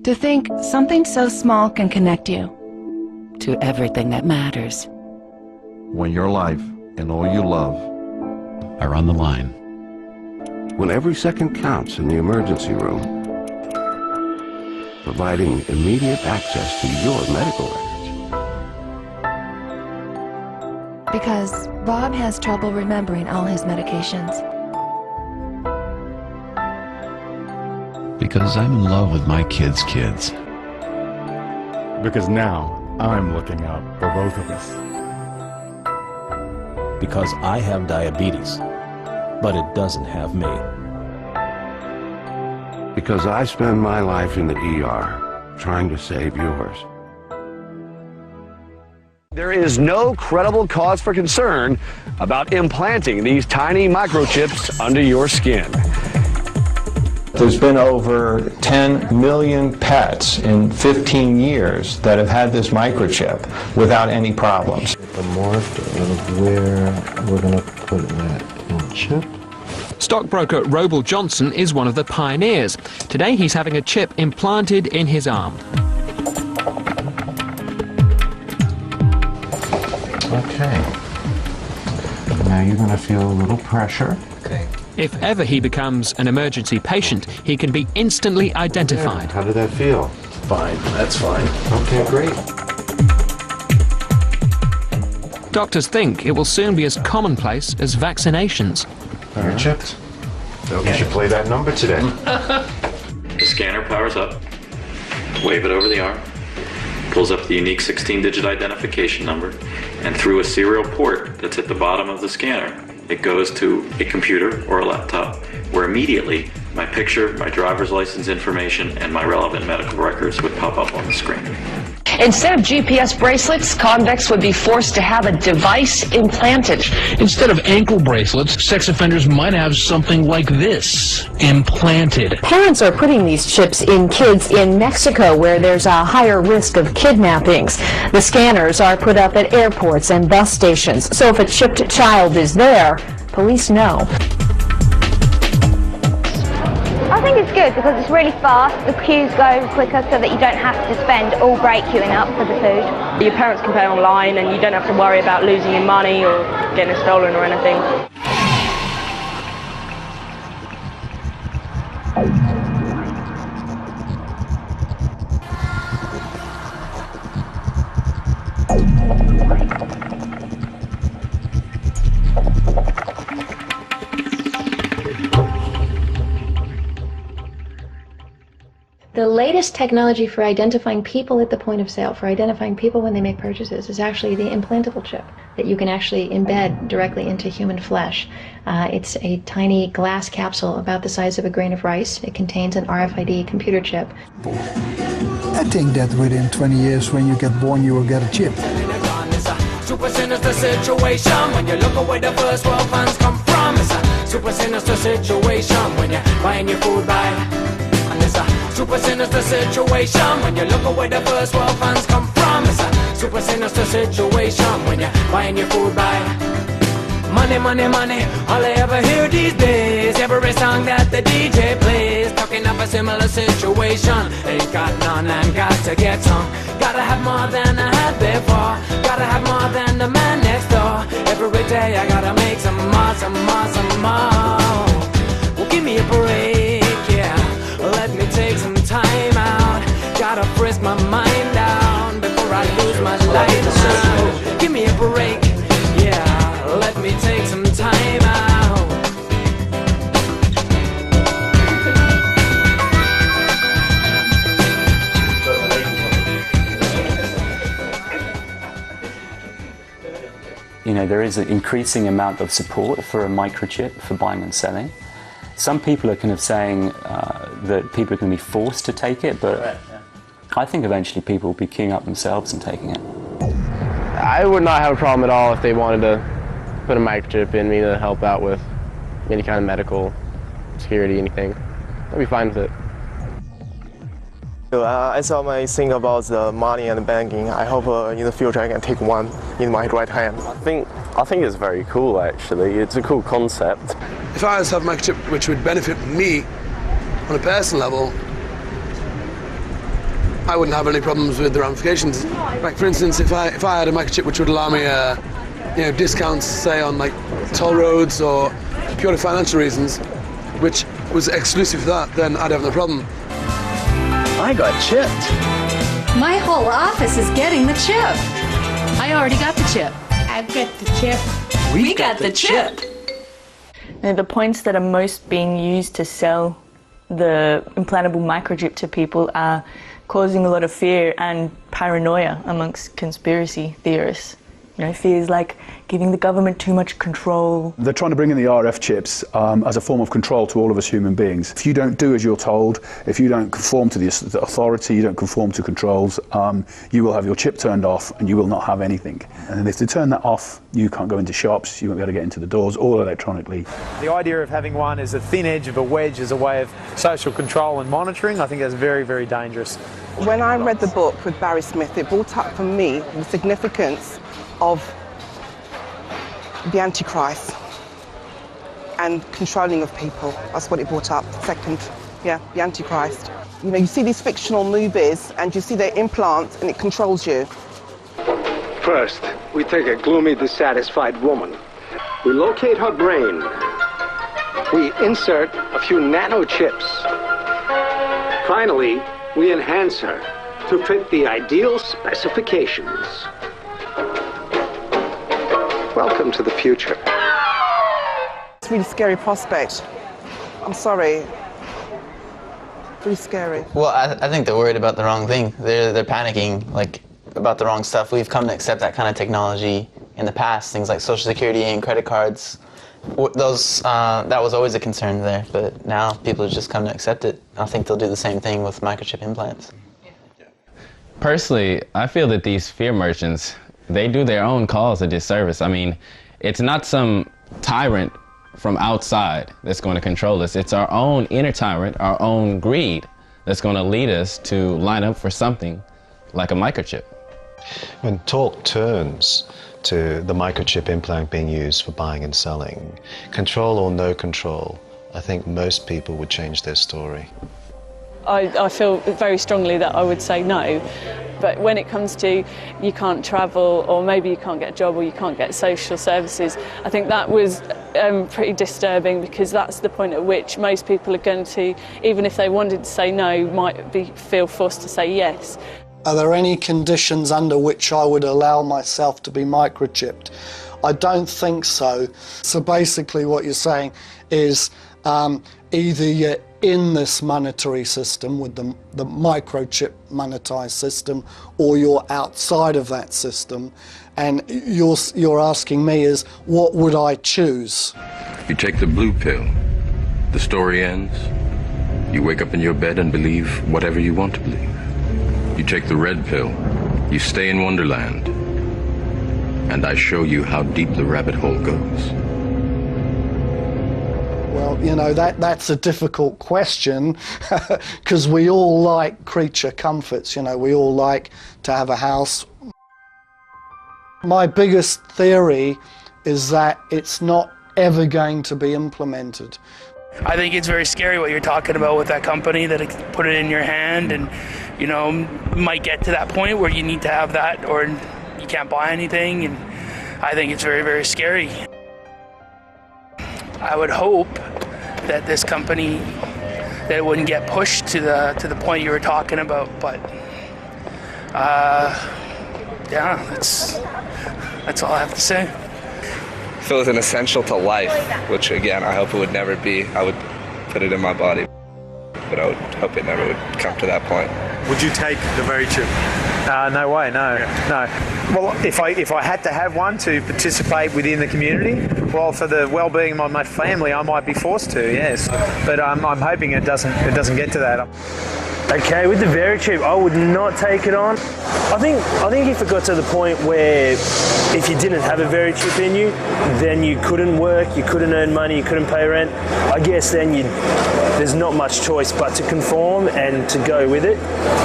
To think something so small can connect you to everything that matters. When your life and all you love are on the line. When every second counts in the emergency room, providing immediate access to your medical records. Because Bob has trouble remembering all his medications. Because I'm in love with my kids' kids. Because now I'm looking out for both of us. Because I have diabetes, but it doesn't have me. Because I spend my life in the ER trying to save yours. There is no credible cause for concern about implanting these tiny microchips under your skin. There's been over 10 million pets in 15 years that have had this microchip without any problems. The morph of where we're going to put that chip. Stockbroker Robel Johnson is one of the pioneers. Today he's having a chip implanted in his arm. Okay. Now you're going to feel a little pressure. Okay. If ever he becomes an emergency patient, he can be instantly identified. Yeah, how did that feel? Fine, that's fine. Okay, great. Doctors think it will soon be as commonplace as vaccinations. You're chipped. You should play that number today. The scanner powers up, wave it over the arm, pulls up the unique 16-digit identification number, and through a serial port that's at the bottom of the scanner, it goes to a computer or a laptop, where immediately my picture, my driver's license information, and my relevant medical records would pop up on the screen. Instead of GPS bracelets, convicts would be forced to have a device implanted. Instead of ankle bracelets, sex offenders might have something like this, implanted. Parents are putting these chips in kids in Mexico, where there's a higher risk of kidnappings. The scanners are put up at airports and bus stations, so if a chipped child is there, police know. I think it's good because it's really fast, the queues go quicker so that you don't have to spend all break queuing up for the food. Your parents can pay online and you don't have to worry about losing your money or getting it stolen or anything. The latest technology for identifying people at the point of sale, for identifying people when they make purchases, is actually the implantable chip that you can actually embed directly into human flesh. It's a tiny glass capsule about the size of a grain of rice. It contains an RFID computer chip. I think that within 20 years when you get born you will get a chip. Super sinister situation when you look away the first world funds come from. It's a super sinister situation when you're buying your food by. And it's a super sinister situation when you look away the first world funds come from. It's a super sinister situation when you're buying your food by. Money, money, money, all I ever hear these days. Every song that the DJ plays, talking of a similar situation. Ain't got none and got to get some. Gotta have more than I had before. Gotta have more than the man next door. Every day I gotta make some more, some more, some more. Well, give me a break, yeah. Let me take some time out. Gotta frisk my mind down before I lose my life. So give me a break, yeah. Let me take some time out. You know, there is an increasing amount of support for a microchip for buying and selling. Some people are kind of saying that people are going to be forced to take it, but I think eventually people will be queuing up themselves and taking it. I would not have a problem at all if they wanted to put a microchip in me to help out with any kind of medical security, anything. I'd be fine with it. I saw my thing about the money and banking. I hope in the future I can take one in my right hand. I think it's very cool actually. It's a cool concept. If I was to have a microchip which would benefit me on a personal level, I wouldn't have any problems with the ramifications. Like for instance, if I had a microchip which would allow me discounts, say on like toll roads or purely financial reasons, which was exclusive for that, then I'd have no problem. I got chipped. My whole office is getting the chip. I already got the chip. I've got the chip. We got the chip. Now, the points that are most being used to sell the implantable microchip to people are causing a lot of fear and paranoia amongst conspiracy theorists. You know, fears like giving the government too much control. They're trying to bring in the RF chips as a form of control to all of us human beings. If you don't do as you're told, if you don't conform to the authority, you don't conform to controls, you will have your chip turned off and you will not have anything. And if they turn that off, you can't go into shops, you won't be able to get into the doors, all electronically. The idea of having one as a thin edge of a wedge as a way of social control and monitoring, I think that's very, very dangerous. When I read the book with Barry Smith, it brought up for me the significance of the Antichrist and controlling of people. That's what it brought up. Second, yeah, the Antichrist. You know, you see these fictional movies and you see their implants and it controls you. First, we take a gloomy, dissatisfied woman. We locate her brain. We insert a few nano chips. Finally, we enhance her to fit the ideal specifications. Welcome to the future. It's a really scary prospect. I'm sorry. Really scary. Well, I think they're worried about the wrong thing. They're panicking, like, about the wrong stuff. We've come to accept that kind of technology in the past, things like Social Security and credit cards. That was always a concern there, but now people have just come to accept it. I think they'll do the same thing with microchip implants. Personally, I feel that these fear merchants, they do their own cause a disservice. I mean, it's not some tyrant from outside that's going to control us. It's our own inner tyrant, our own greed, that's going to lead us to line up for something like a microchip. When talk turns to the microchip implant being used for buying and selling, control or no control, I think most people would change their story. I feel very strongly that I would say no, but when it comes to you can't travel, or maybe you can't get a job, or you can't get social services, I think that was pretty disturbing, because that's the point at which most people are going to, even if they wanted to say no, might feel forced to say yes. Are there any conditions under which I would allow myself to be microchipped? I don't think so. So basically what you're saying is either you're in this monetary system with the microchip monetized system, or you're outside of that system, and you're asking me is what would I choose? You take the blue pill, the story ends. You wake up in your bed and believe whatever you want to believe. You take the red pill, you stay in Wonderland, and I show you how deep the rabbit hole goes. Well, you know, that's a difficult question, because we all like creature comforts, you know, we all like to have a house. My biggest theory is that it's not ever going to be implemented. I think it's very scary what you're talking about with that company, that it put it in your hand and, you know, might get to that point where you need to have that or you can't buy anything, and I think it's very, very scary. I would hope that this company, that it wouldn't get pushed to the point you were talking about, but yeah, that's all I have to say. If it was an essential to life, which again I hope it would never be, I would put it in my body, but I would hope it never would come to that point. Would you take the very chip? No way, no, no. Well, if I had to have one to participate within the community, well, for the well-being of my family, I might be forced to, yes. But I'm hoping it doesn't get to that. Okay, with the Verichip, I would not take it on. I think if it got to the point where if you didn't have a Verichip in you, then you couldn't work, you couldn't earn money, you couldn't pay rent, I guess then there's not much choice but to conform and to go with it.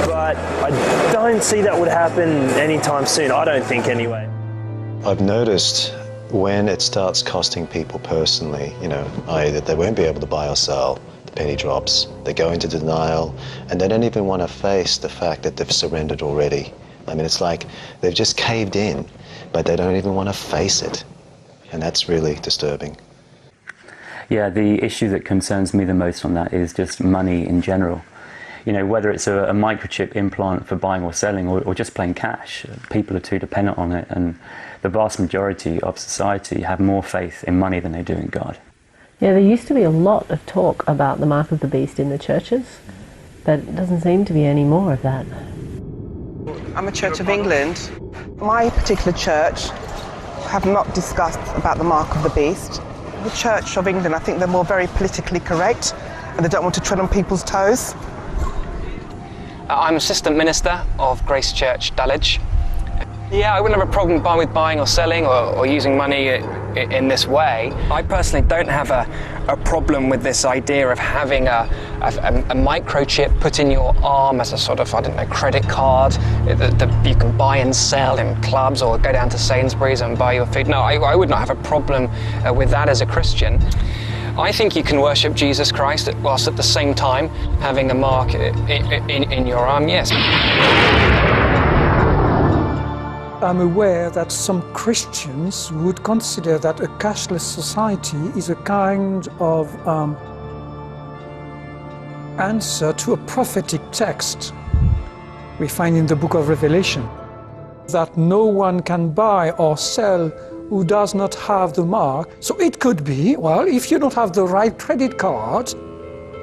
But I don't see that would happen anytime soon, I don't think anyway. I've noticed when it starts costing people personally, you know, i.e. that they won't be able to buy or sell, the penny drops. They go into denial, and they don't even want to face the fact that they've surrendered already. I mean, it's like they've just caved in, but they don't even want to face it. And that's really disturbing. Yeah, the issue that concerns me the most on that is just money in general. You know, whether it's a microchip implant for buying or selling, or just plain cash, people are too dependent on it, and the vast majority of society have more faith in money than they do in God. Yeah, there used to be a lot of talk about the mark of the beast in the churches, but it doesn't seem to be any more of that. I'm a Church of England. My particular church have not discussed about the mark of the beast. The Church of England, I think they're more very politically correct, and they don't want to tread on people's toes. I'm Assistant Minister of Grace Church, Dulwich. Yeah, I wouldn't have a problem with buying or selling or using money in this way. I personally don't have a problem with this idea of having a microchip put in your arm as a sort of, I don't know, credit card that you can buy and sell in clubs or go down to Sainsbury's and buy your food. No, I would not have a problem with that as a Christian. I think you can worship Jesus Christ whilst at the same time having a mark in your arm, yes. I'm aware that some Christians would consider that a cashless society is a kind of answer to a prophetic text we find in the book of Revelation, that no one can buy or sell who does not have the mark. So it could be, well, if you don't have the right credit card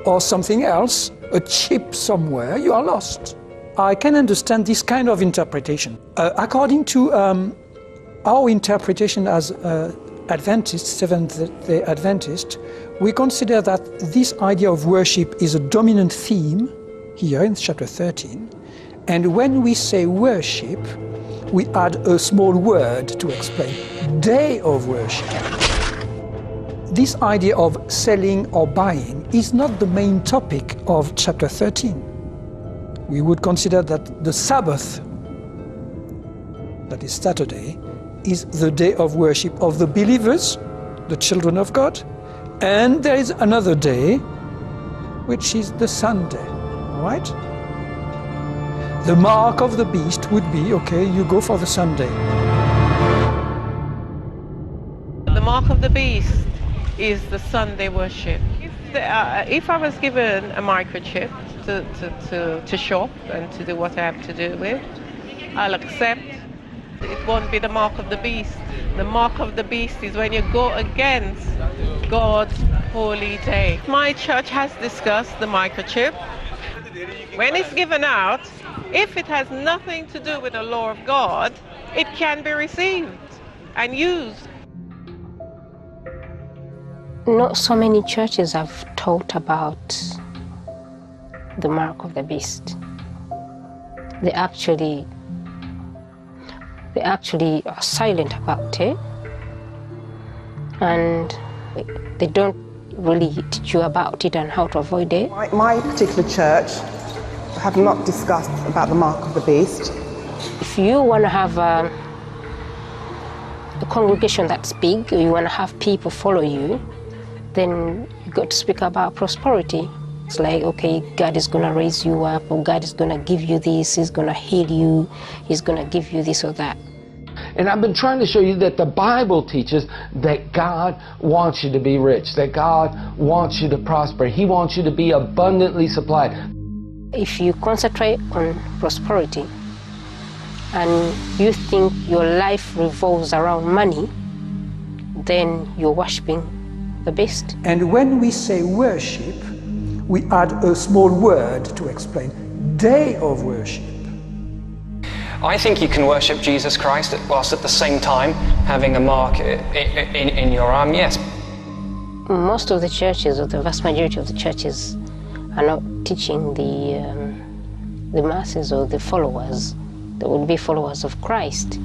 or something else, a chip somewhere, you are lost. I can understand this kind of interpretation. According to our interpretation as Adventists, Seventh-day Adventists, we consider that this idea of worship is a dominant theme here in chapter 13. And when we say worship, we add a small word to explain, day of worship. This idea of selling or buying is not the main topic of chapter 13. We would consider that the Sabbath, that is Saturday, is the day of worship of the believers, the children of God, and there is another day, which is the Sunday, all right? The mark of the beast would be, okay, you go for the Sunday. The mark of the beast is the Sunday worship. If I was given a microchip to shop and to do what I have to do with, I'll accept. It won't be the mark of the beast. The mark of the beast is when you go against God's holy day. My church has discussed the microchip. When it's given out, if it has nothing to do with the law of God, it can be received and used. Not so many churches have taught about the mark of the beast. They actually are silent about it, and they don't really teach you about it and how to avoid it. My particular church have not discussed about the mark of the beast. If you want to have a congregation that's big, you want to have people follow you, then you've got to speak about prosperity. It's like, okay, God is going to raise you up, or God is going to give you this, He's going to heal you, He's going to give you this or that. And I've been trying to show you that the Bible teaches that God wants you to be rich, that God wants you to prosper. He wants you to be abundantly supplied. If you concentrate on prosperity and you think your life revolves around money, then you're worshiping the beast. And when we say worship, we add a small word to explain, day of worship. I think you can worship Jesus Christ whilst at the same time having a mark in your arm, yes. Most of the churches, or the vast majority of the churches, are not teaching the masses or the followers, that would be followers of Christ,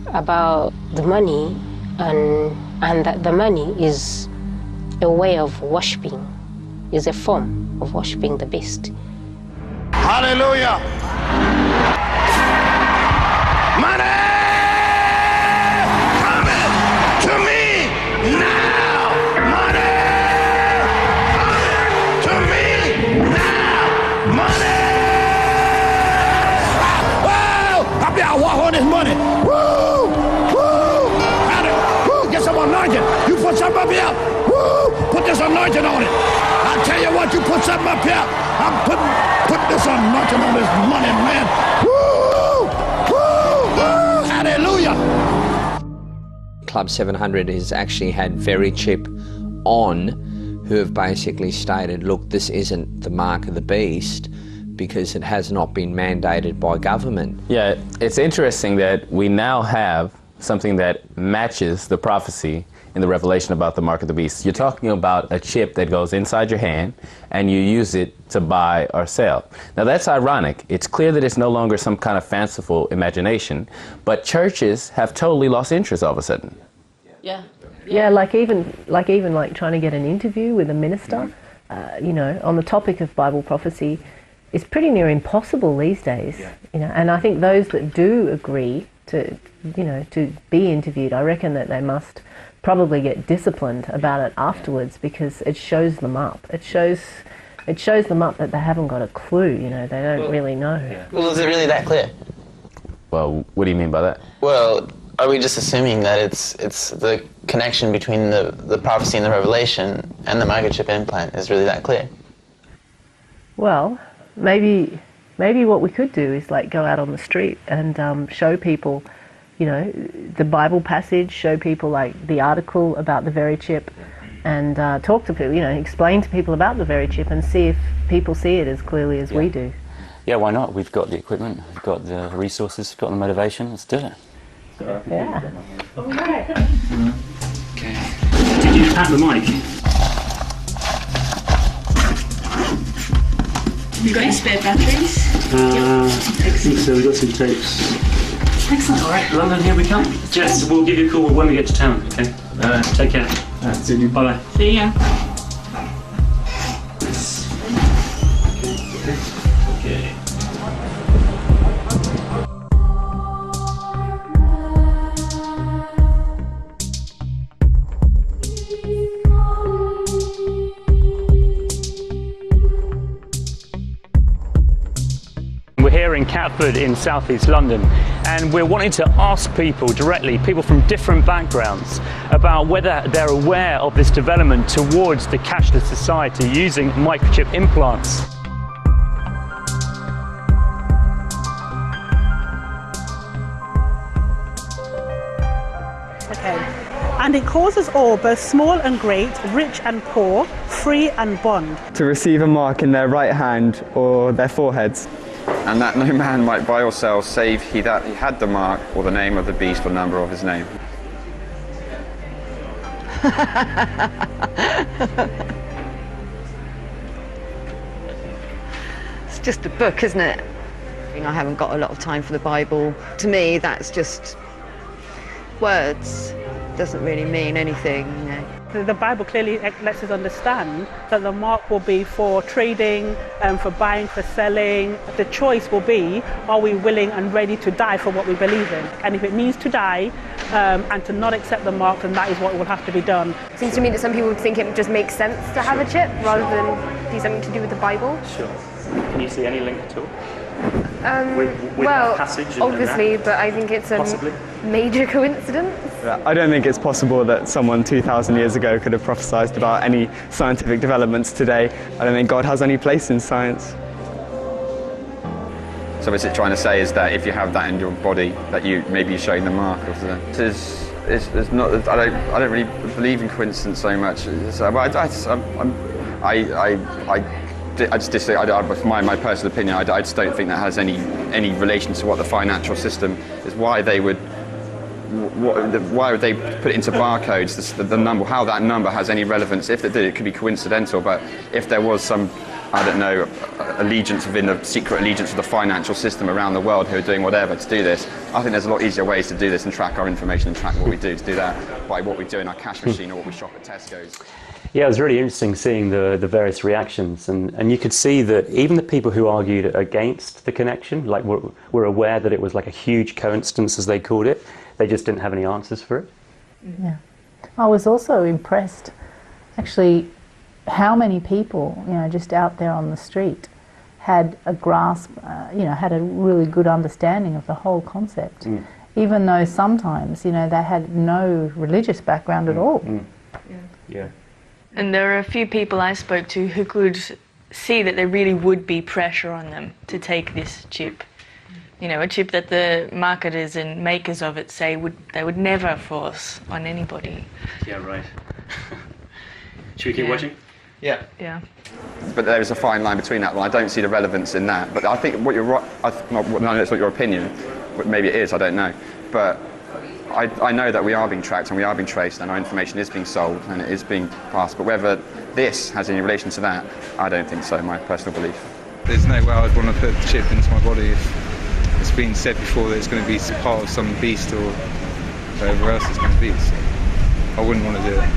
about the money, and that the money is a way of worshiping, is a form of worshiping the beast. Hallelujah! Money coming to me now! Money coming hold this money. Woo! Woo! Woo! Get some anointing. You put something up here. Woo! Put this anointing on it. I tell you what, you put something up here. I'm put this anointing on this money, man. Woo! Woo! Woo! Hallelujah! Club 700 has actually had Very Chip on, who have basically stated, look, this isn't the mark of the beast because it has not been mandated by government. Yeah, it's interesting that we now have something that matches the prophecy in the Revelation about the mark of the beast. You're talking about a chip that goes inside your hand and you use it to buy or sell. Now that's ironic. It's clear that it's no longer some kind of fanciful imagination, but churches have totally lost interest all of a sudden. Yeah. Yeah, like even trying to get an interview with a minister, you know, on the topic of Bible prophecy is pretty near impossible these days. You know, and I think those that do agree to, you know, to be interviewed, I reckon that they must probably get disciplined about it afterwards, because it shows them up. It shows them up that they haven't got a clue. You know, they don't really know. Well, is it really that clear? Well, what do you mean by that? Well, are we just assuming that it's the connection between the prophecy and the revelation and the microchip implant is really that clear? Well, maybe what we could do is like go out on the street and show people, you know, the Bible passage, show people like the article about the very chip, and talk to people, you know, explain to people about the very chip and see if people see it as clearly as we do. Yeah, why not? We've got the equipment, we've got the resources, we've got the motivation. Let's do it. Yeah. Okay. Did you pat the mic? Have you got any spare batteries? I think so. We've got some tapes. Excellent. All right, London, here we come. Jess, we'll give you a call when we get to town. Okay. Take care. See you. Bye bye. See ya. Okay. We're here in Catford in southeast London, and we're wanting to ask people directly, people from different backgrounds, about whether they're aware of this development towards the cashless society using microchip implants. Okay. And it causes all, both small and great, rich and poor, free and bond, to receive a mark in their right hand or their foreheads. And that no man might buy or sell save he that he had the mark or the name of the beast or number of his name. It's just a book, isn't it? I haven't got a lot of time for the Bible. To me, that's just words. Doesn't really mean anything, you know. The Bible clearly lets us understand that the mark will be for trading, for buying, for selling. The choice will be, are we willing and ready to die for what we believe in? And if it means to die and to not accept the mark, then that is what will have to be done. It seems to me that some people think it just makes sense to have a chip rather than be something to do with the Bible. Sure. Can you see any link at all? With well, that passage and obviously, that? but I think it's a Possibly. major coincidence. I don't think it's possible that someone 2,000 years ago could have prophesied about any scientific developments today. I don't think God has any place in science. So is it trying to say is that if you have that in your body, that you maybe you're showing the mark of the... It's not. I don't really believe in coincidence so much. I just disagree. My personal opinion, I just don't think that has any relation to what the financial system is. Why they would put it into barcodes? The number, how that number has any relevance? If it did, it could be coincidental. But if there was some, I don't know, allegiance within the secret allegiance of the financial system around the world who are doing whatever to do this, I think there's a lot easier ways to do this and track our information and track what we do. To do that by what we do in our cash machine or what we shop at Tesco's. Yeah, it was really interesting seeing the various reactions, and you could see that even the people who argued against the connection, like were aware that it was like a huge coincidence, as they called it. They just didn't have any answers for it. Yeah, I was also impressed, actually, how many people, you know, just out there on the street had a grasp, had a really good understanding of the whole concept, even though sometimes, they had no religious background at all. Yeah. And there are a few people I spoke to who could see that there really would be pressure on them to take this chip. A chip that the marketers and makers of it say they would never force on anybody. Yeah, right. Should we keep watching? Yeah. Yeah. But there is a fine line between that. Well, I don't see the relevance in that. But I think what you're right. I know it's not your opinion. Maybe it is. I don't know. But I know that we are being tracked and we are being traced, and our information is being sold and it is being passed. But whether this has any relation to that, I don't think so. My personal belief. There's no way I'd want to put the chip into my body if it's been said before that it's going to be part of some beast or whatever else it's going to be. So I wouldn't want to do it.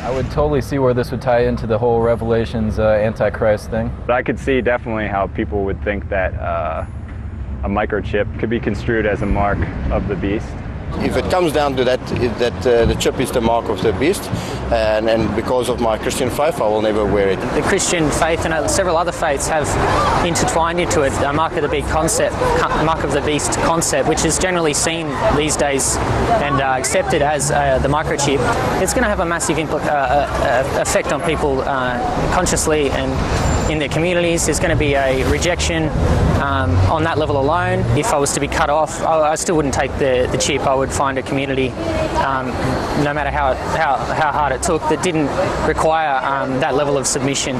I would totally see where this would tie into the whole Revelations Antichrist thing. But I could see definitely how people would think that a microchip could be construed as a mark of the beast. If it comes down to that, the chip is the mark of the beast, and because of my Christian faith, I will never wear it. The Christian faith and several other faiths have intertwined into it a mark of the beast concept, which is generally seen these days and accepted as the microchip. It's going to have a massive effect on people consciously and in their communities. There's going to be a rejection on that level alone. If I was to be cut off, I still wouldn't take the chip. I would find a community, no matter how hard it took, that didn't require that level of submission.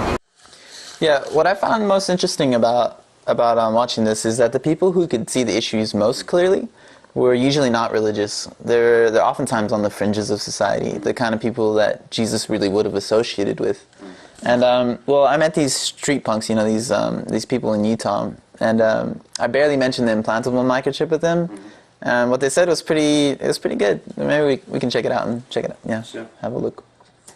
Yeah, what I found most interesting about watching this is that the people who could see the issues most clearly were usually not religious. They're oftentimes on the fringes of society, the kind of people that Jesus really would have associated with. And well, I met these street punks, these people in Utah, and I barely mentioned the implantable microchip with them. And what they said was pretty good. Maybe we can check it out and check it out. Yeah, sure. Have a look.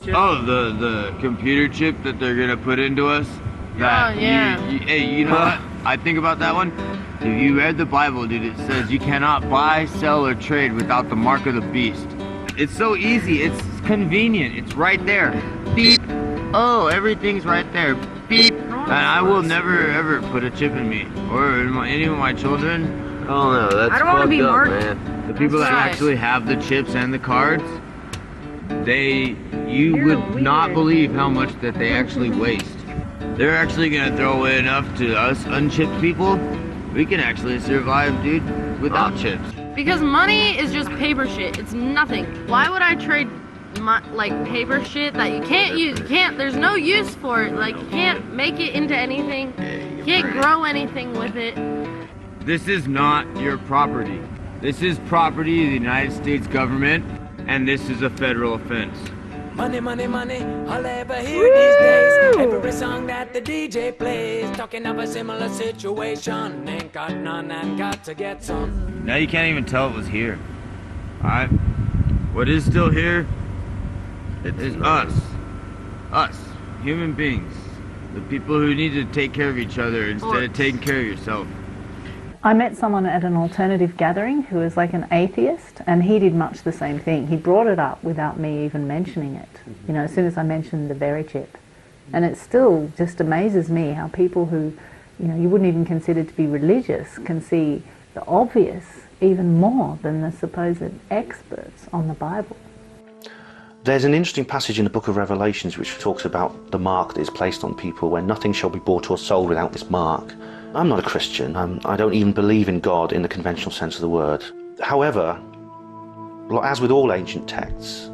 Oh, the computer chip that they're gonna put into us. That hey, you know what? I think about that one. If you read the Bible, dude, it says you cannot buy, sell, or trade without the mark of the beast. It's so easy. It's convenient. It's right there. Beep. Oh, everything's right there. Beep. And I will never ever put a chip in me or in any of my children. Oh no, that's I don't want to be marked, man. The people that actually have the chips and the cards, you would not believe how much that they actually waste. They're actually gonna throw away enough to us unchipped people. We can actually survive, dude, without chips. Because money is just paper shit. It's nothing. Why would I trade paper shit that you can't use? There's no use for it. Like, you can't make it into anything. You can't grow anything with it. This is not your property. This is property of the United States government, and this is a federal offense. Money, money, money, all I ever hear these days. Every song that the DJ plays, talking of a similar situation. Ain't got none and got to get some. Now you can't even tell it was here. Alright? What is still here is us. Us. Human beings. The people who need to take care of each other instead of taking care of yourself. I met someone at an alternative gathering who was like an atheist, and he did much the same thing. He brought it up without me even mentioning it, as soon as I mentioned the berry chip. And it still just amazes me how people who, you wouldn't even consider to be religious can see the obvious even more than the supposed experts on the Bible. There's an interesting passage in the book of Revelations which talks about the mark that is placed on people, where nothing shall be bought or sold without this mark. I'm not a Christian. I don't even believe in God in the conventional sense of the word. However, as with all ancient texts,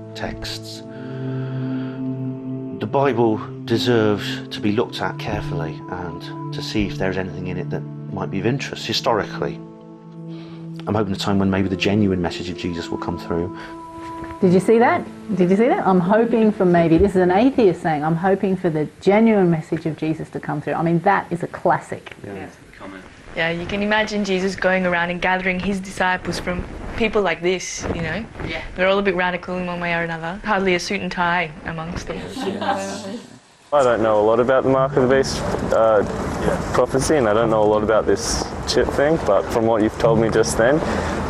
the Bible deserves to be looked at carefully and to see if there's anything in it that might be of interest historically. I'm hoping a time when maybe the genuine message of Jesus will come through. Did you see that? Did you see that? I'm hoping for this is an atheist saying, I'm hoping for the genuine message of Jesus to come through. I mean, that is a classic. Yeah, you can imagine Jesus going around and gathering his disciples from people like this, Yeah. They're all a bit radical in one way or another. Hardly a suit and tie amongst them. I don't know a lot about the Mark of the Beast prophecy, and I don't know a lot about this chip thing, but from what you've told me just then,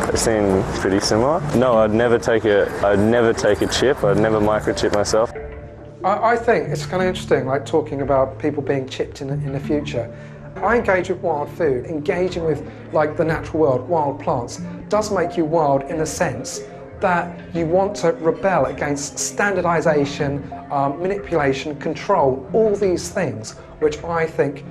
they seem pretty similar. No, I'd never take a chip. I'd never microchip myself. I think it's kind of interesting, like talking about people being chipped in the future. I engage with wild food. Engaging with like the natural world, wild plants, does make you wild in the sense that you want to rebel against standardization, manipulation, control, all these things, which I think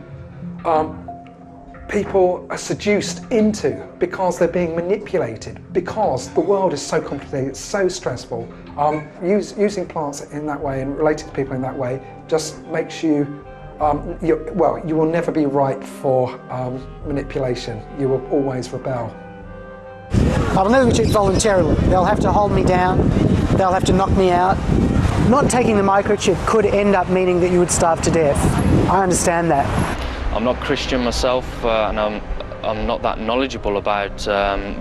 people are seduced into because they're being manipulated, because the world is so complicated, it's so stressful. Using plants in that way and relating to people in that way just makes you, you will never be ripe for manipulation. You will always rebel. I'll never be chipped voluntarily. They'll have to hold me down, they'll have to knock me out. Not taking the microchip could end up meaning that you would starve to death. I understand that. I'm not Christian myself, and I'm not that knowledgeable about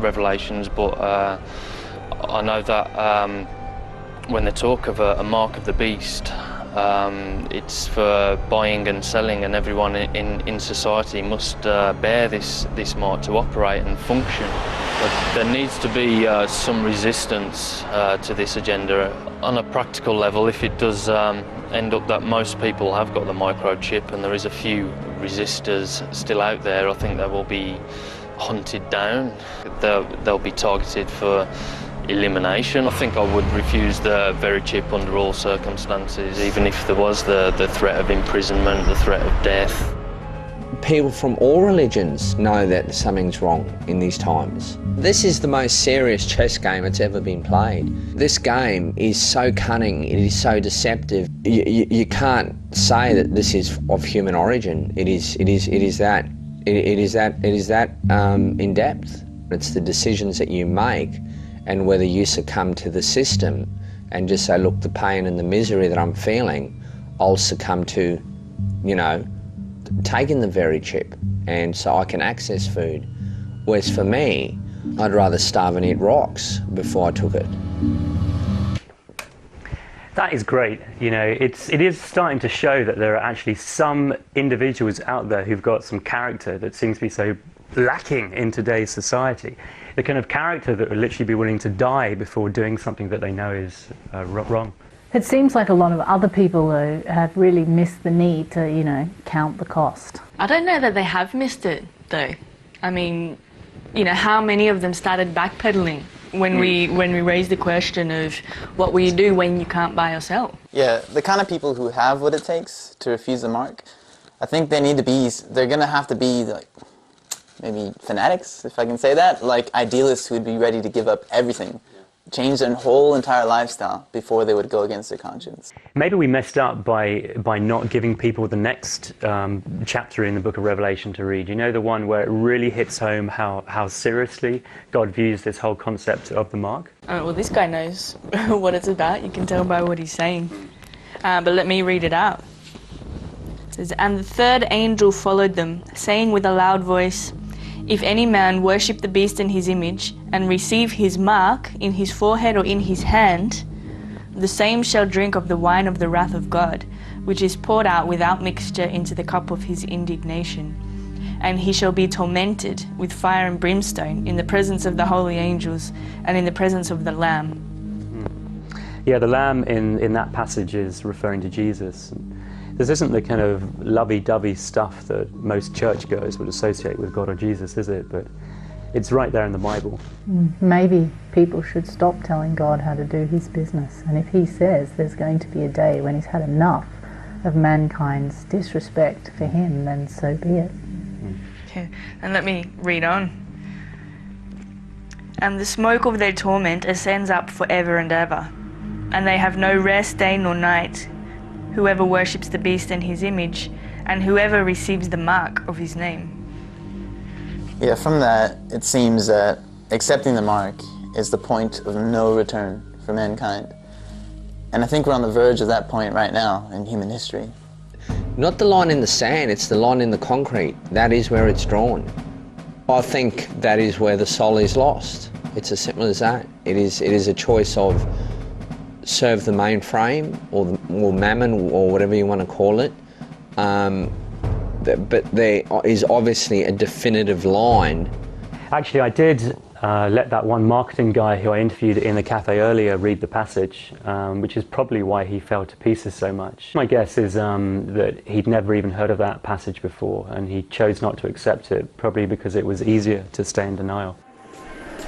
Revelations, but I know that when they talk of a mark of the beast, it's for buying and selling, and everyone in society must bear this mark to operate and function. But there needs to be some resistance to this agenda. On a practical level, if it does end up that most people have got the microchip and there is a few resistors still out there, I think they will be hunted down. They'll be targeted for elimination. I think I would refuse the very chip under all circumstances, even if there was the threat of imprisonment, the threat of death. People from all religions know that something's wrong in these times. This is the most serious chess game that's ever been played. This game is so cunning, it is so deceptive. You can't say that this is of human origin. It is that in depth. It's the decisions that you make, and whether you succumb to the system and just say, look, the pain and the misery that I'm feeling, I'll succumb to, taking the very chip, and so I can access food. Whereas for me, I'd rather starve and eat rocks before I took it. That is great. It is starting to show that there are actually some individuals out there who've got some character that seems to be so lacking in today's society. The kind of character that would literally be willing to die before doing something that they know is wrong. It seems like a lot of other people, though, have really missed the need to, count the cost. I don't know that they have missed it, though. I mean, how many of them started backpedaling when we raised the question of what will you do when you can't buy or sell? Yeah, the kind of people who have what it takes to refuse the mark, I think they're going to have to be, like, maybe fanatics, if I can say that, like idealists who would be ready to give up everything, change their whole entire lifestyle before they would go against their conscience. Maybe we messed up by not giving people the next chapter in the book of Revelation to read. The one where it really hits home how seriously God views this whole concept of the mark? Well, this guy knows what it's about. You can tell by what he's saying. But let me read it out. It says, "And the third angel followed them, saying with a loud voice, if any man worship the beast and his image, and receive his mark in his forehead or in his hand, the same shall drink of the wine of the wrath of God, which is poured out without mixture into the cup of his indignation. And he shall be tormented with fire and brimstone in the presence of the holy angels and in the presence of the Lamb." Yeah, the Lamb in that passage is referring to Jesus. This isn't the kind of lovey-dovey stuff that most churchgoers would associate with God or Jesus, is it? But it's right there in the Bible. Maybe people should stop telling God how to do his business. And if he says there's going to be a day when he's had enough of mankind's disrespect for him, then so be it. Okay, and let me read on. "And the smoke of their torment ascends up forever and ever, and they have no rest day nor night, whoever worships the beast and his image, and whoever receives the mark of his name." Yeah, from that, it seems that accepting the mark is the point of no return for mankind. And I think we're on the verge of that point right now in human history. Not the line in the sand, it's the line in the concrete. That is where it's drawn. I think that is where the soul is lost. It's as simple as that. It is a choice of serve the mainframe or mammon or whatever you want to call it. But there is obviously a definitive line. Actually, I did let that one marketing guy who I interviewed in the cafe earlier read the passage, which is probably why he fell to pieces so much. My guess is that he'd never even heard of that passage before, and he chose not to accept it, probably because it was easier to stay in denial.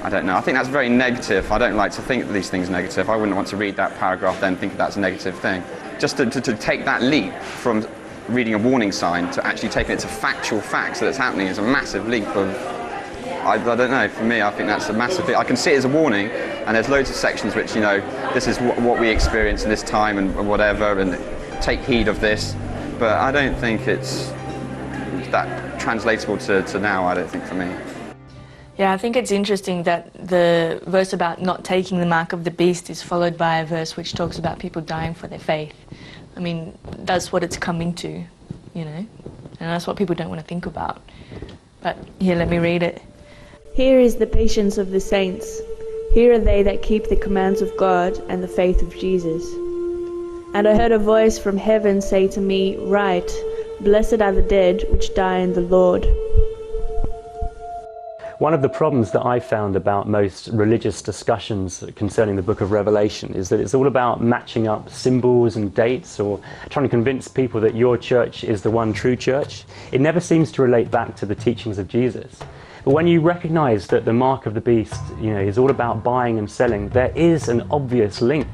I don't know. I think that's very negative. I don't like to think that these things are negative. I wouldn't want to read that paragraph then think that's a negative thing. Just to take that leap from reading a warning sign to actually taking it to factual facts that it's happening is a massive leap of... I don't know, for me I think that's a massive bit. I can see it as a warning, and there's loads of sections which, you know, this is what we experience in this time and whatever, and take heed of this, but I don't think it's that translatable to now, I don't think, for me. Yeah, I think it's interesting that the verse about not taking the mark of the beast is followed by a verse which talks about people dying for their faith. I mean, that's what it's coming to, you know, and that's what people don't want to think about. But here, let me read it. Here is the patience of the saints. Here are they that keep the commands of God and the faith of Jesus. And I heard a voice from heaven say to me, Write, blessed are the dead which die in the Lord. One of the problems that I found about most religious discussions concerning the book of Revelation is that it's all about matching up symbols and dates, or trying to convince people that your church is the one true church. It never seems to relate back to the teachings of Jesus. But when you recognize that the mark of the beast, you know, is all about buying and selling, there is an obvious link.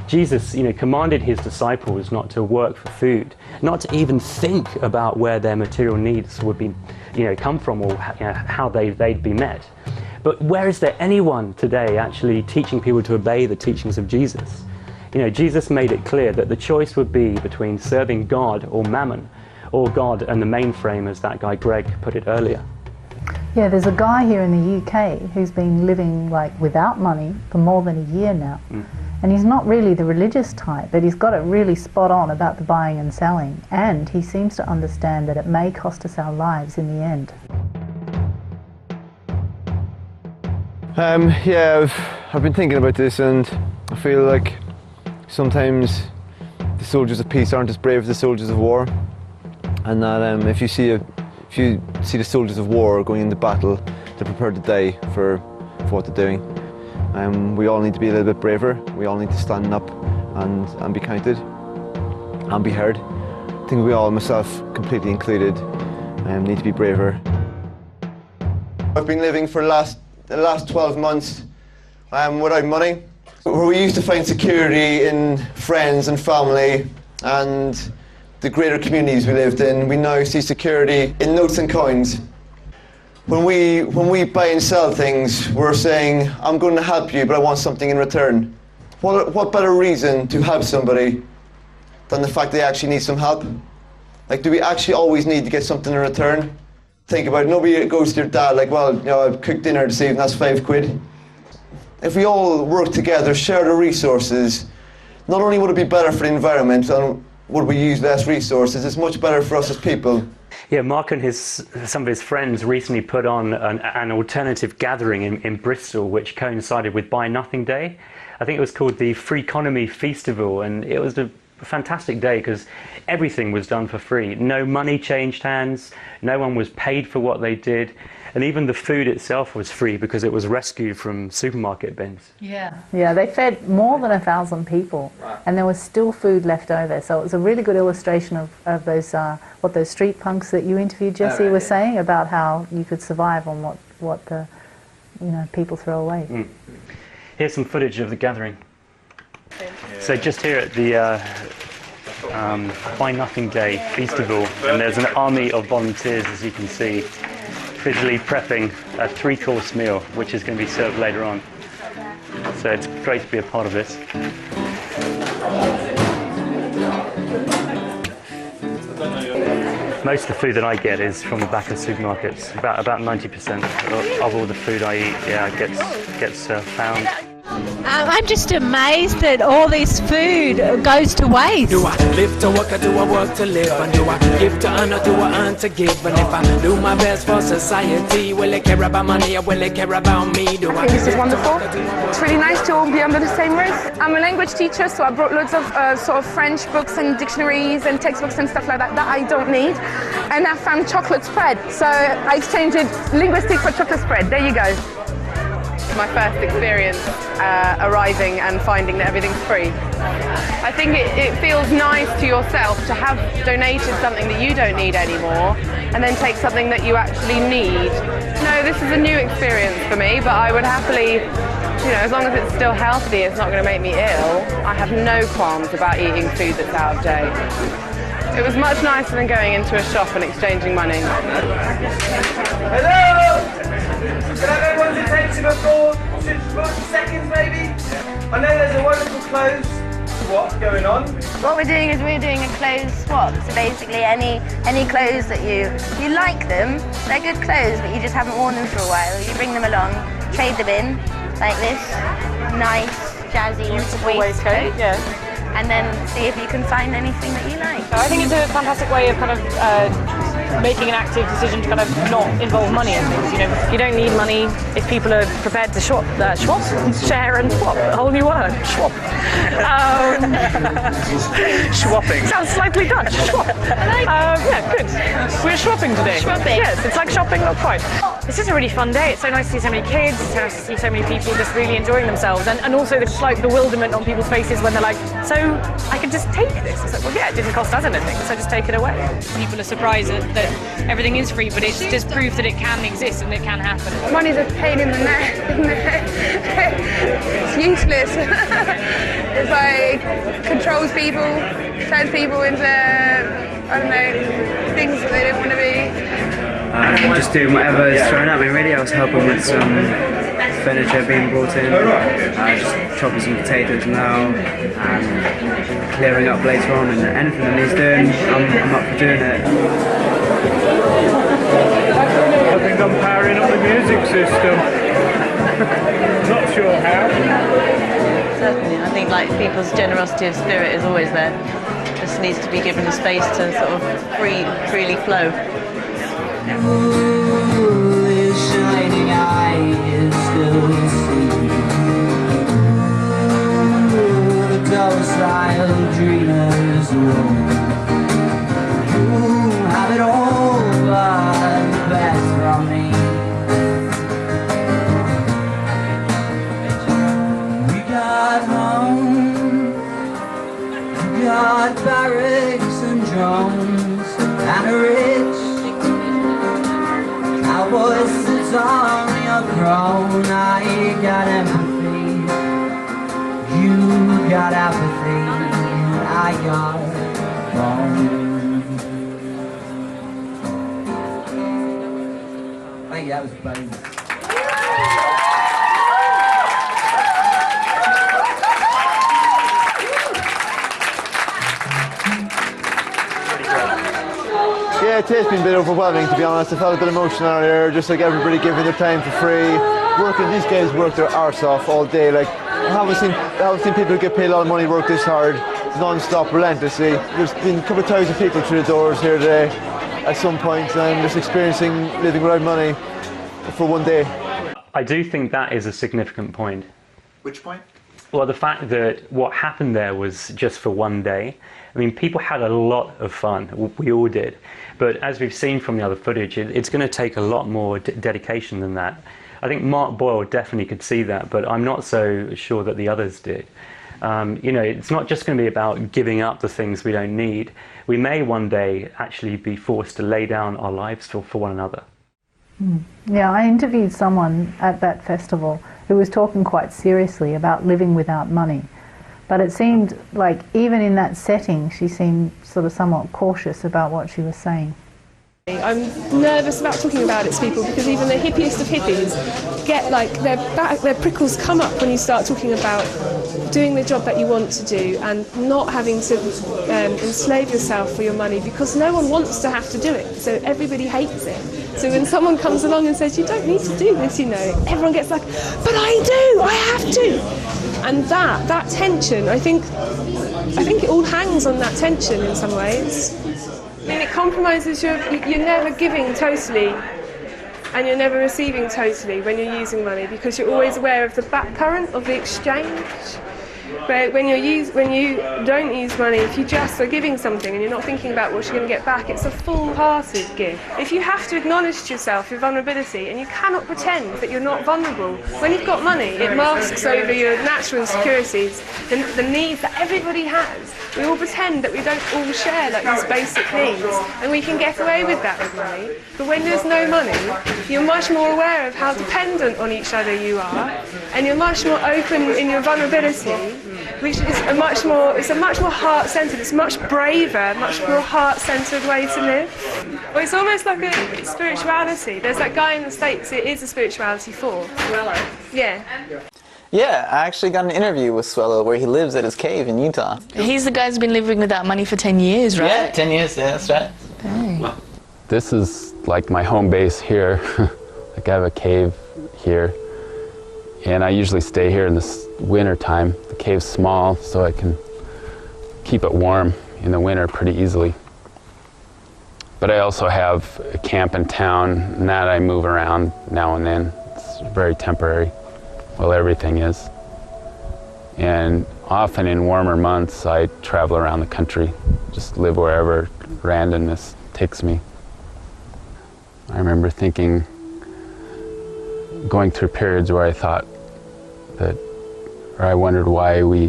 Jesus, you know, commanded his disciples not to work for food, not to even think about where their material needs would be, you know, come from, or you know, how they'd be met. But where is there anyone today actually teaching people to obey the teachings of Jesus? You know, Jesus made it clear that the choice would be between serving God or mammon, or God and the mainframe, as that guy Greg put it earlier. Yeah, there's a guy here in the UK who's been living like without money for more than a year now. And he's not really the religious type, but he's got it really spot on about the buying and selling. And he seems to understand that it may cost us our lives in the end. Yeah, I've been thinking about this, and I feel like sometimes the soldiers of peace aren't as brave as the soldiers of war. And that if you see the soldiers of war going into battle, they're prepared to die for what they're doing. We all need to be a little bit braver. We all need to stand up and be counted and be heard. I think we all, myself completely included, need to be braver. I've been living for the last 12 months without money, where we used to find security in friends and family and the greater communities we lived in. We now see security in notes and coins. When we buy and sell things, we're saying, I'm going to help you, but I want something in return. What better reason to help somebody than the fact they actually need some help? Like, do we actually always need to get something in return? Think about it. Nobody goes to your dad like, well, you know, I've cooked dinner this evening, that's £5. If we all work together, share the resources, not only would it be better for the environment and would we use less resources, it's much better for us as people. Yeah, Mark and some of his friends recently put on an alternative gathering in Bristol, which coincided with Buy Nothing Day. I think it was called the Free Economy Festival, and it was a fantastic day because everything was done for free. No money changed hands, no one was paid for what they did, and even the food itself was free because it was rescued from supermarket bins. Yeah, they fed more than 1,000 people, and there was still food left over. So it was a really good illustration of those what those street punks that you interviewed, Jesse, were saying about how you could survive on what the people throw away. Here's some footage of the gathering. So just here at the Buy Nothing Day Festival, and there's an army of volunteers, as you can see, busily prepping a 3-course meal, which is going to be served later on. So it's great to be a part of this. Most of the food that I get is from the back of supermarkets. About 90% of all the food I eat, gets found. I'm just amazed that all this food goes to waste. Do I live to work or do I work to live? And do I give to earn or do I earn to give? And if I do my best for society, will they care about money or will they care about me? I think this is wonderful. It's really nice to all be under the same roof. I'm a language teacher, so I brought loads of sort of French books and dictionaries and textbooks and stuff like that I don't need. And I found chocolate spread, so I exchanged it linguistic for chocolate spread. There you go. my first experience arriving and finding that everything's free. I think it feels nice to yourself to have donated something that you don't need anymore and then take something that you actually need. No, this is a new experience for me, but I would happily, as long as it's still healthy, it's not going to make me ill, I have no qualms about eating food that's out of date. It was much nicer than going into a shop and exchanging money. Hello! Can I have everyone's attention for 40 seconds maybe? I know there's a wonderful clothes swap going on. What we're doing is we're doing a clothes swap. So basically any clothes that you like them, they're good clothes but you just haven't worn them for a while. You bring them along, trade them in, like this nice, jazzy waistcoat. Yeah. And then see if you can find anything that you like. I think it's a fantastic way of kind of making an active decision to kind of not involve money in things. You don't need money if people are prepared to share and swap. A whole new word, swap. Swapping. Sounds slightly Dutch. Swap. Yeah, good. We're swapping today. Swapping. Yes, it's like shopping, not quite. It's just a really fun day. It's so nice to see so many kids. It's nice to see so many people just really enjoying themselves, and also the slight bewilderment on people's faces when they're like, so I could just take this. It's like, well, yeah, it didn't cost us anything, so just take it away. People are surprised that everything is free, but it's just proof that it can exist and it can happen. Money's a pain in the neck. It's useless. It's like controls people, turns people into, I don't know, things that they don't want to be. Just doing whatever is thrown at me really. I was helping with some furniture being brought in, just chopping some potatoes now, and clearing up later on, and anything that needs doing, I'm up for doing it. I think I'm powering up the music system. Not sure how. Certainly, I think like people's generosity of spirit is always there. Just needs to be given the space to sort of freely flow. Ooh, shining eyes still see. Ooh, docile dreamers roam. Ooh, have it all, but the best from me. We got home, we got barracks and drones, and a rich voice sits on your throne. I got empathy, you got apathy, I got home. Thank you, that was funny. Yeah, it has been a bit overwhelming, to be honest. I felt a bit emotional earlier, just like everybody giving their time for free. Working, these guys work their arse off all day. Like, I haven't seen people get paid a lot of money work this hard, non-stop, relentlessly. There's been a couple of thousand people through the doors here today at some point, and just experiencing living without money for one day. I do think that is a significant point. Which point? Well, the fact that what happened there was just for one day. I mean, people had a lot of fun. We all did. But as we've seen from the other footage, it's going to take a lot more dedication than that. I think Mark Boyle definitely could see that, but I'm not so sure that the others did. It's not just going to be about giving up the things we don't need. We may one day actually be forced to lay down our lives for one another. Yeah, I interviewed someone at that festival who was talking quite seriously about living without money. But it seemed like even in that setting, she seemed sort of somewhat cautious about what she was saying. I'm nervous about talking about it to people because even the hippiest of hippies get like their prickles come up when you start talking about doing the job that you want to do and not having to enslave yourself for your money, because no one wants to have to do it, so everybody hates it. So when someone comes along and says you don't need to do this, everyone gets like, but I do, I have to. And that tension, I think it all hangs on that tension in some ways. I mean, it compromises you're never giving totally and you're never receiving totally when you're using money, because you're always aware of the back current of the exchange. But when you don't use money, if you just are giving something and you're not thinking about what you're going to get back, it's a full-hearted gift. If you have to acknowledge to yourself your vulnerability, and you cannot pretend that you're not vulnerable, when you've got money, it masks over your natural insecurities, the needs that everybody has. We all pretend that we don't all share like these basic needs, and we can get away with that with money. But when there's no money, you're much more aware of how dependent on each other you are, and you're much more open in your vulnerability, which is a much more heart-centered, it's much braver, much more heart-centered way to live. Well, it's almost like a spirituality. There's that guy in the States, it is a spirituality for. Yeah. Yeah, I actually got an interview with Swello where he lives at his cave in Utah. He's the guy who's been living without money for 10 years, right? Yeah, 10 years, yeah, that's right. Dang. This is like my home base here. Like I have a cave here. And I usually stay here in the winter time. The cave's small, so I can keep it warm in the winter pretty easily. But I also have a camp in town, and that I move around now and then. It's very temporary. Well, everything is. And often in warmer months, I travel around the country, just live wherever randomness takes me. I remember thinking, going through periods where I thought that, or I wondered why we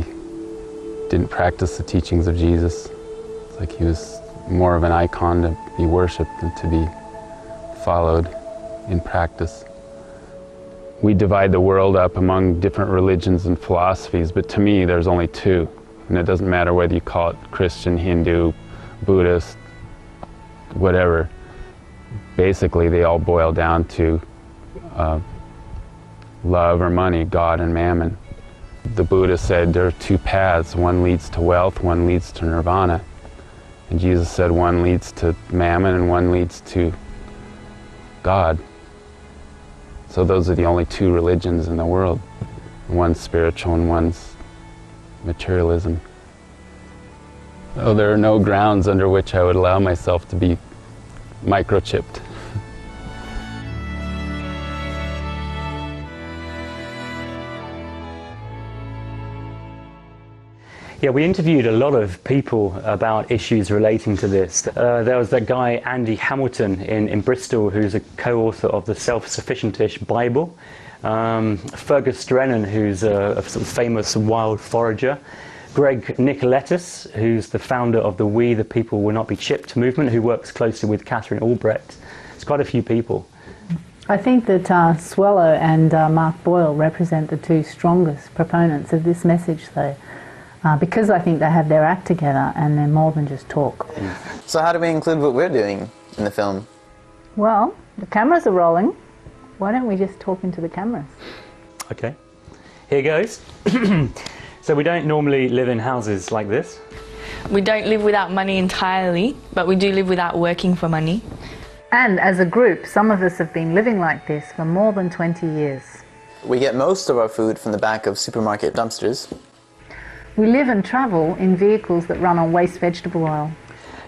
didn't practice the teachings of Jesus. It's like he was more of an icon to be worshipped than to be followed in practice. We divide the world up among different religions and philosophies, but to me there's only two. And it doesn't matter whether you call it Christian, Hindu, Buddhist, whatever. Basically they all boil down to love or money, God and mammon. The Buddha said there are two paths, one leads to wealth, one leads to nirvana. And Jesus said one leads to mammon and one leads to God. So those are the only two religions in the world. One's spiritual and one's materialism. Oh, there are no grounds under which I would allow myself to be microchipped. Yeah, we interviewed a lot of people about issues relating to this. There was that guy, Andy Hamilton, in Bristol, who's a co-author of the Self-Sufficient-ish Bible. Fergus Drennan, who's a sort of famous wild forager. Greg Nicoletis, who's the founder of the We the People Will Not Be Chipped movement, who works closely with Catherine Albrecht. It's quite a few people. I think that Swello and Mark Boyle represent the two strongest proponents of this message, though. Because I think they have their act together and they're more than just talk. So how do we include what we're doing in the film? Well, the cameras are rolling. Why don't we just talk into the cameras? Okay, here goes. So we don't normally live in houses like this. We don't live without money entirely, but we do live without working for money. And as a group, some of us have been living like this for more than 20 years. We get most of our food from the back of supermarket dumpsters. We live and travel in vehicles that run on waste vegetable oil.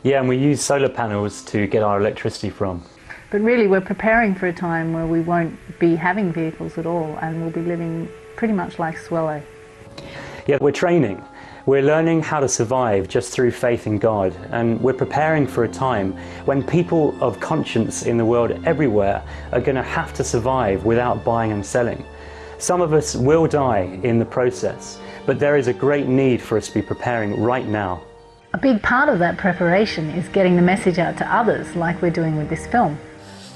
Yeah, and we use solar panels to get our electricity from. But really we're preparing for a time where we won't be having vehicles at all and we'll be living pretty much like Swello. Yeah, we're training. We're learning how to survive just through faith in God, and we're preparing for a time when people of conscience in the world everywhere are going to have to survive without buying and selling. Some of us will die in the process, but there is a great need for us to be preparing right now. A big part of that preparation is getting the message out to others, like we're doing with this film.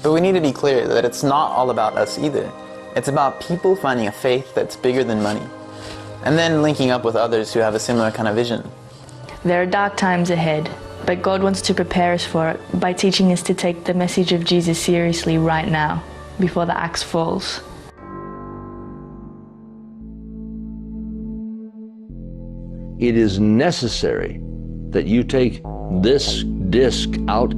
But we need to be clear that it's not all about us either. It's about people finding a faith that's bigger than money, and then linking up with others who have a similar kind of vision. There are dark times ahead, but God wants to prepare us for it by teaching us to take the message of Jesus seriously right now, before the axe falls. It is necessary that you take this disc out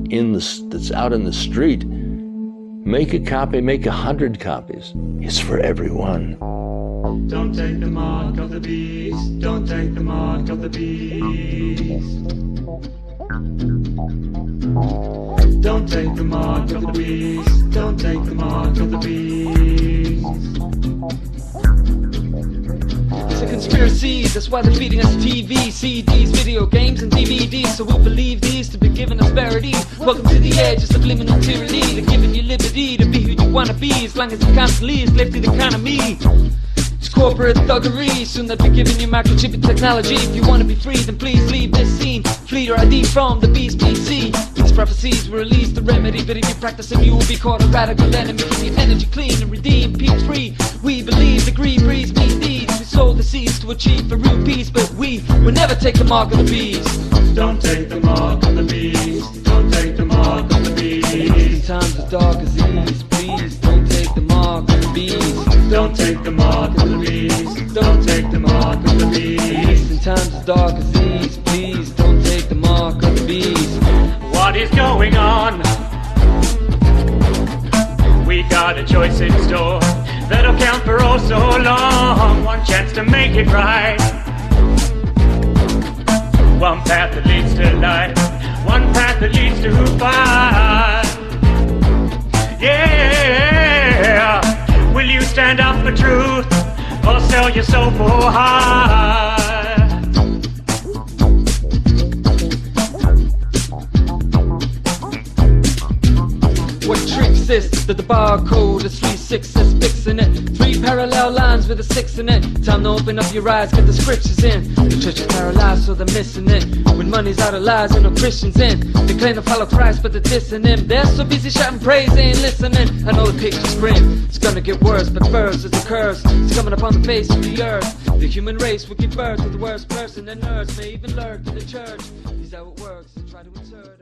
that's out in the street, make a copy, make 100 copies. It's for everyone. Don't take the mark of the beast. Don't take the mark of the beast. Don't take the mark of the beast. Don't take the mark of the beast. It's a conspiracy. That's why they're feeding us TV, CDs, video games and DVDs, so we believe these to be giving us verity. Welcome to the edge of subliminal tyranny. They're giving you liberty to be who you wanna be, as long as you constantly enslave the economy. It's corporate thuggery, soon they'll be giving you microchip and technology. If you wanna be free, then please leave this scene. Flee your ID from the beast PC. These prophecies will release the remedy, but if you practice them, you will be caught a radical enemy. Keep your energy clean and redeem peace free. We believe the greed breeds mean deeds. We sold the seeds to achieve a real peace, but we will never take the mark of the beast. Don't take the mark of the beast. Don't take the mark of the beast. In times as dark as these, please don't take the mark of the beast. Don't take the mark of the beast. Don't take the mark of the beast. In times as dark as these, please don't take the mark of the beast. What is going on? We got a choice in store that'll count for oh so long. One chance to make it right. One path that leads to light. One path that leads to fire. Yeah. Will you stand up for truth or sell your soul for high? What tricks this? That the barcode is 3 6s fixing it. 3 parallel lines with a 6 in it. Time to open up your eyes, get the scriptures in. The church is paralyzed, so they're missing it. When money's out of lies and no Christians in. They claim to follow Christ, but they're dissing him. They're so busy shouting praise, they ain't listening. I know the picture's grim, it's gonna get worse, but first it's a curse. It's coming upon the face of the earth. The human race will give birth to the worst person, and nerds may even lurk in the church. Is how it works, they try to insert